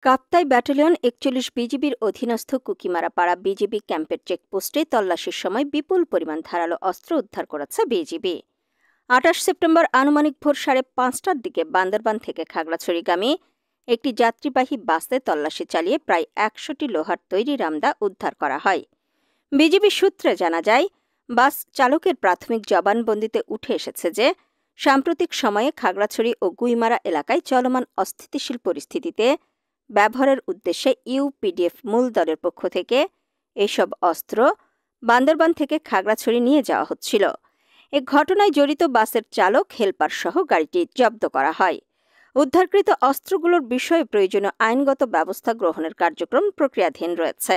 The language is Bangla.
কাপ্তাই ব্যাটালিয়ন ৪১ বিজিবির অধীনস্থ কুকিমারাপাড়া বিজিবি ক্যাম্পের চেকপোস্টে তল্লাশির সময় বিপুল পরিমাণ ধারালো অস্ত্র উদ্ধার করেছে বিজিবি। ২৮ সেপ্টেম্বর আনুমানিক ভোর ৫:৩০টার দিকে বান্দরবান থেকে খাগড়াছড়িগামী একটি যাত্রীবাহী বাসে তল্লাশি চালিয়ে প্রায় ১০০টি লোহার তৈরি রামদা উদ্ধার করা হয়। বিজিবি সূত্রে জানা যায়, বাস চালকের প্রাথমিক জবানবন্দিতে উঠে এসেছে যে সাম্প্রতিক সময়ে খাগড়াছড়ি ও গুইমারা এলাকায় চলমান অস্থিতিশীল পরিস্থিতিতে ব্যবহারের উদ্দেশ্যে ইউপিডিএফ মূল দলের পক্ষ থেকে এসব অস্ত্র বান্দরবান থেকে খাগড়াছড়ি নিয়ে যাওয়া হচ্ছিল। এ ঘটনায় জড়িত বাসের চালক, হেলপার সহ গাড়িটি জব্দ করা হয়। উদ্ধারকৃত অস্ত্রগুলোর বিষয়ে প্রয়োজনীয় আইনগত ব্যবস্থা গ্রহণের কার্যক্রম প্রক্রিয়াধীন রয়েছে।